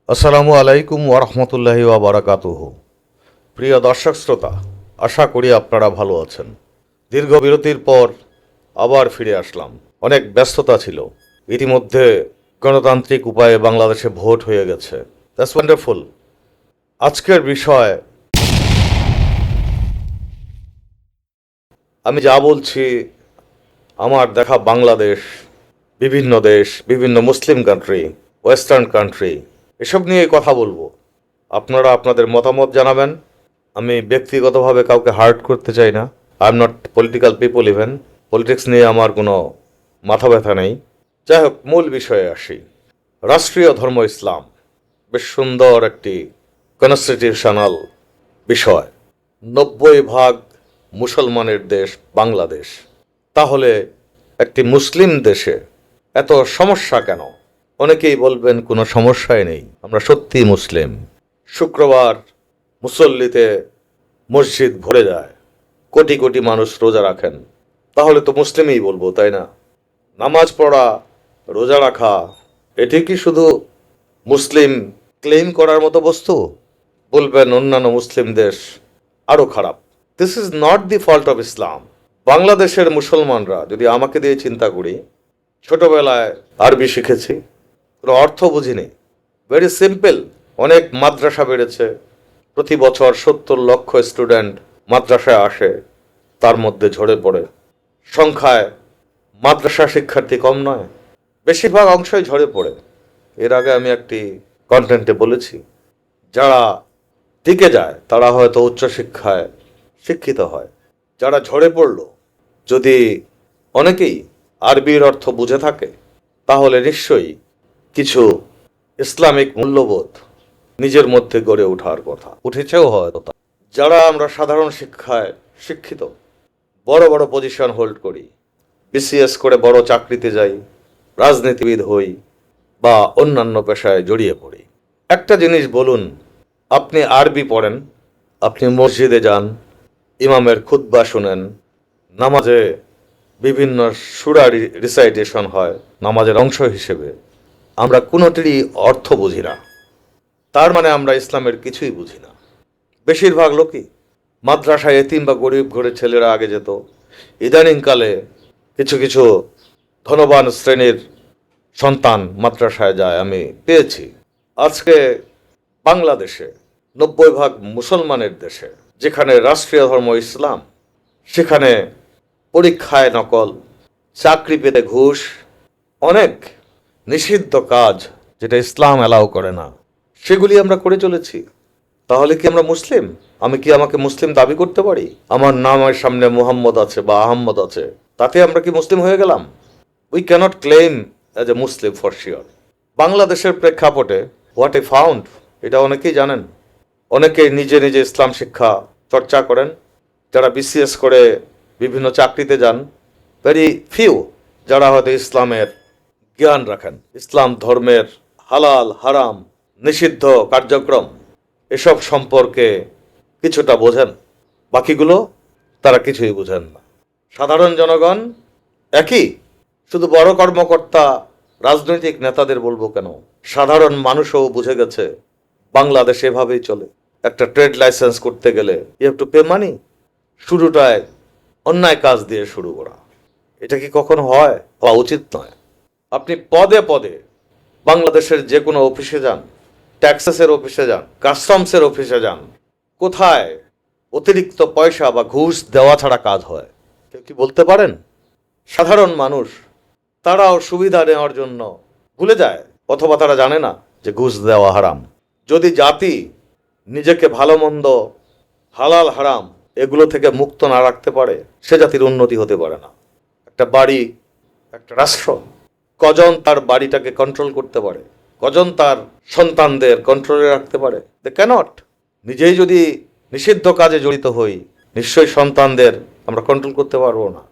আসসালামু আলাইকুম ওরহমতুল্লাহি ওয়াবারাকাতুহু। প্রিয় দর্শক শ্রোতা, আশা করি আপনারা ভালো আছেন। দীর্ঘ বিরতির পর আবার ফিরে আসলাম। অনেক ব্যস্ততা ছিল। ইতিমধ্যে গণতান্ত্রিক উপায়ে বাংলাদেশে ভোট হয়ে গেছে। That's wonderful. আজকের বিষয় আমি যা বলছি আমার দেখা বাংলাদেশ, বিভিন্ন দেশ, বিভিন্ন মুসলিম কান্ট্রি, ওয়েস্টার্ন কান্ট্রি, এসব নিয়ে কথা বলবো। আপনারা আপনাদের মতামত জানাবেন। আমি ব্যক্তিগতভাবে কাউকে হার্ট করতে চাই না। I am not political people even. Politics নিয়ে আমার কোনো মাথা ব্যথা নেই। যাই হোক, মূল বিষয়ে আসি। রাষ্ট্রীয় ধর্ম ইসলাম বেশ সুন্দর একটি কনস্টিটিউশনাল বিষয়। 90% মুসলমানের দেশ বাংলাদেশ। তাহলে একটি মুসলিম দেশে এত সমস্যা কেন? অনেকেই বলবেন কোনো সমস্যাই নেই, আমরা সত্যিই মুসলিম। শুক্রবার মুসল্লিতে মসজিদ ভরে যায়, কোটি কোটি মানুষ রোজা রাখেন। তাহলে তো মুসলিমই বলবো, তাই না? নামাজ পড়া, রোজা রাখা, এটি কি শুধু মুসলিম ক্লেম করার মতো বস্তু? বলবেন অন্যান্য মুসলিম দেশ আরও খারাপ। This is not the fault of Islam. বাংলাদেশের মুসলমানরা, যদি আমাকে দিয়ে চিন্তা করি, ছোটবেলায় আরবি শিখেছি, কোনো অর্থ বুঝিনি। Very simple. অনেক মাদ্রাসা বেড়েছে, প্রতি বছর 70 লক্ষ স্টুডেন্ট মাদ্রাসায় আসে, তার মধ্যে ঝরে পড়ে। সংখ্যায় মাদ্রাসা শিক্ষার্থী কম নয়, বেশিরভাগ অংশই ঝরে পড়ে। এর আগে আমি একটি কন্টেন্টে বলেছি, যারা টিকে যায় তারা হয়তো উচ্চশিক্ষায় শিক্ষিত হয়। যারা ঝরে পড়ল, যদি অনেকেই আরবির অর্থ বুঝে থাকে, তাহলে নিশ্চয়ই কিছু ইসলামিক মূল্যবোধ নিজের মধ্যে গড়ে ওঠার কথা, উঠেছেও হয়তো। যারা আমরা সাধারণ শিক্ষায় শিক্ষিত, বড় বড় পজিশন হোল্ড করি, বিসিএস করে বড় চাকরিতে যাই, রাজনীতিবিদ হই বা অন্যান্য পেশায় জড়িয়ে পড়ি, একটা জিনিস বলুন, আপনি আরবি পড়েন, আপনি মসজিদে যান, ইমামের খুতবা শুনেন, নামাজে বিভিন্ন সূরা রিসাইটেশন হয় নামাজের অংশ হিসেবে, আমরা কোনোটিরই অর্থ বুঝি না। তার মানে আমরা ইসলামের কিছুই বুঝি না। বেশিরভাগ লোকই মাদ্রাসায় এতিম বা গরিব ঘরের ছেলেরা আগে যেত, ইদানিংকালে কিছু কিছু ধনবান শ্রেণীর সন্তান মাদ্রাসায় যায়, আমি পেয়েছি। আজকে বাংলাদেশে 90% মুসলমানের দেশে, যেখানে রাষ্ট্রীয় ধর্ম ইসলাম, সেখানে পরীক্ষায় নকল, চাকরি পেতে ঘুষ, অনেক নিষিদ্ধ কাজ যেটা ইসলাম অ্যালাউ করে না, সেগুলি আমরা করে চলেছি। তাহলে কি আমরা মুসলিম? আমি কি আমাকে মুসলিম দাবি করতে পারি? আমার নামের সামনে মুহাম্মদ আছে বা আহম্মদ আছে, তাতে আমরা কি মুসলিম হয়ে গেলাম? We can't claim as a Muslim for sure. বাংলাদেশের প্রেক্ষাপটে হোয়াট এ ফাউন্ড, এটা অনেকেই জানেন। অনেকেই নিজে নিজে ইসলাম শিক্ষা চর্চা করেন। যারা বিসিএস করে বিভিন্ন চাকরিতে যান, ভেরি ফিউ যারা হয়তো ইসলামের জ্ঞান রাখেন, ইসলাম ধর্মের হালাল হারাম নিষিদ্ধ কার্যক্রম এসব সম্পর্কে কিছুটা বোঝেন। বাকিগুলো তারা কিছুই বোঝেন না। সাধারণ জনগণ একই, শুধু বড় কর্মকর্তা রাজনৈতিক নেতাদের বলবো কেন, সাধারণ মানুষও বুঝে গেছে বাংলাদেশ এভাবেই চলে। একটা ট্রেড লাইসেন্স করতে গেলে ইউ হ্যাভ টু পে মানি। শুরুটায় অন্যায় কাজ দিয়ে শুরু করা, এটা কি কখনো হয়? হওয়া উচিত নয়। আপনি পদে পদে বাংলাদেশের যে কোনো অফিসে যান, ট্যাক্সেসের অফিসে যান, কাস্টমসের অফিসে যান, কোথায় অতিরিক্ত পয়সা বা ঘুষ দেওয়া ছাড়া কাজ হয়? কেউ কি বলতে পারেন? সাধারণ মানুষ তারাও সুবিধা নেওয়ার জন্য ভুলে যায়, অথবা তারা জানে না যে ঘুষ দেওয়া হারাম। যদি জাতি নিজেকে ভালো মন্দ, হালাল হারাম এগুলো থেকে মুক্ত না রাখতে পারে, সে জাতির উন্নতি হতে পারে না। একটা বাড়ি, একটা রাষ্ট্র, কজন তার বাড়িটাকে কন্ট্রোল করতে পারে, কজন তার সন্তানদের কন্ট্রোলে রাখতে পারে? They can't. নিজেই যদি নিষিদ্ধ কাজে জড়িত হই, নিশ্চয়ই সন্তানদের আমরা কন্ট্রোল করতে পারবো না।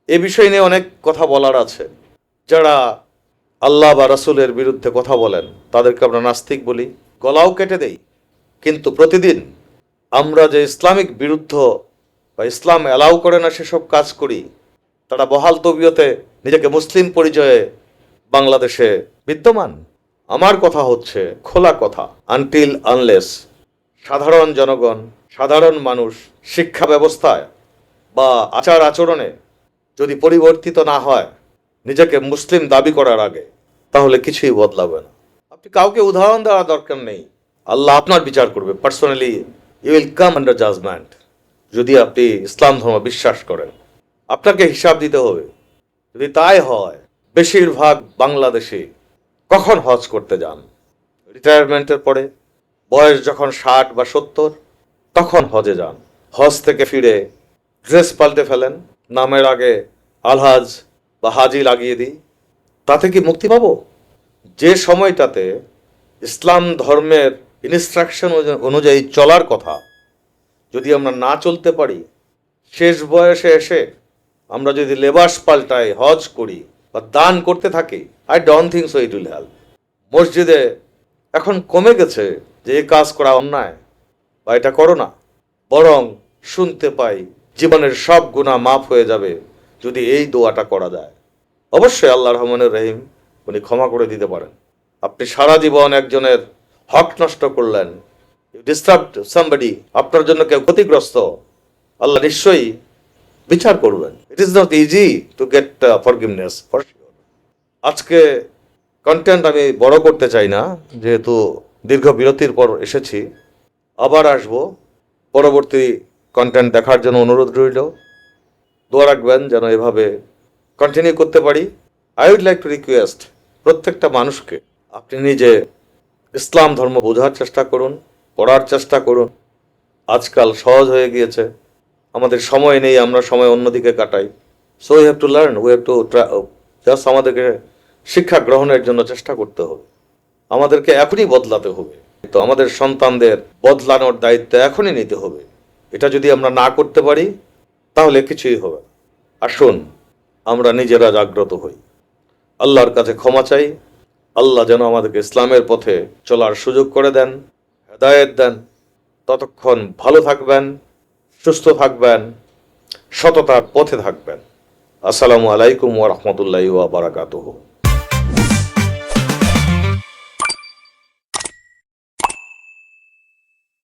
এ বিষয় নিয়ে অনেক কথা বলার আছে। যারা আল্লাহ বা রাসূলের বিরুদ্ধে কথা বলেন তাদেরকে আমরা নাস্তিক বলি, গলাও কেটে দেই। কিন্তু প্রতিদিন আমরা যে ইসলামিক বিরুদ্ধ বা ইসলাম অ্যালাউ করে না সেসব কাজ করি, তারা বহাল তবিয়তে নিজেকে মুসলিম পরিচয়ে বাংলাদেশে বিদ্যমান। আমার কথা হচ্ছে খোলা কথা, আনটিল আনলেস সাধারণ জনগণ, সাধারণ মানুষ শিক্ষা ব্যবস্থায় বা আচার আচরণে যদি পরিবর্তিত না হয় নিজেকে মুসলিম দাবি করার আগে, তাহলে কিছুই বদলাবে না। আপনি কাউকে উদাহরণ দেওয়ার দরকার নেই, আল্লাহ আপনার বিচার করবে। Personally you will come under judgement. যদি আপনি ইসলাম ধর্ম বিশ্বাস করেন, আপনাকে হিসাব দিতে হবে। যদি তাই হয়, বেশিরভাগ বাংলাদেশি কখন হজ করতে যান? রিটায়ারমেন্টের পরে, বয়স যখন 60 বা 70, তখন হজে যান। হজ থেকে ফিরে ড্রেস পাল্টে ফেলেন, নামের আগে আলহাজ বা হাজি লাগিয়ে দিই, তাতে কি মুক্তি পাবো? যে সময়টাতে ইসলাম ধর্মের ইনস্ট্রাকশন অনুযায়ী চলার কথা, যদি আমরা না চলতে পারি, শেষ বয়সে এসে আমরা যদি লেবাস পাল্টাই, হজ করি বা দান করতে থাকি, I don't think so it will help. মসজিদে এখন কমে গেছে যে এই কাজ করা অন্যায় বা এটা করো না, বরং শুনতে পাই জীবনের সব গুনাহ মাফ হয়ে যাবে যদি এই দোয়াটা করা যায়। অবশ্যই আল্লাহ রহমানুর রহিম, উনি ক্ষমা করে দিতে পারেন। আপনি সারা জীবন একজনের হক নষ্ট করলেন, ইউ ডিস্টার্বড সামবডি, আপনার জন্য কেউ ক্ষতিগ্রস্ত, আল্লাহ নিশ্চয়ই বিচার করবেন। It is not easy to get forgiveness for sure. আজকে কন্টেন্ট আমি বড় করতে চাই না, যেহেতু দীর্ঘ বিরতির পর এসেছি। আবার আসব। পরবর্তী কন্টেন্ট দেখার জন্য অনুরোধ রইল। দোয়া রাখবেন যেন এভাবে কন্টিনিউ করতে পারি। I would like to request প্রত্যেকটা মানুষকে, আপনি নিজে ইসলাম ধর্ম বোঝার চেষ্টা করুন, পড়ার চেষ্টা করুন। আজকাল সহজ হয়ে গিয়েছে, আমাদের সময় নেই, আমরা সময় অন্যদিকে কাটাই। So we have to learn, we have to just আমাদেরকে শিক্ষা গ্রহণের জন্য চেষ্টা করতে হবে। আমাদেরকে এখনই বদলাতে হবে। তো আমাদের সন্তানদের বদলানোর দায়িত্ব এখনই নিতে হবে। এটা যদি আমরা না করতে পারি, তাহলে কিছুই হবে না। আসুন আমরা নিজেরা জাগ্রত হই, আল্লাহর কাছে ক্ষমা চাই। আল্লাহ যেন আমাদেরকে ইসলামের পথে চলার সুযোগ করে দেন, হেদায়েত দেন। ততক্ষণ ভালো থাকবেন, সুস্থ থাকবেন, সততার পথে থাকবেন। আসসালামু আলাইকুম ওয়া রাহমাতুল্লাহি ওয়া বারাকাতুহু।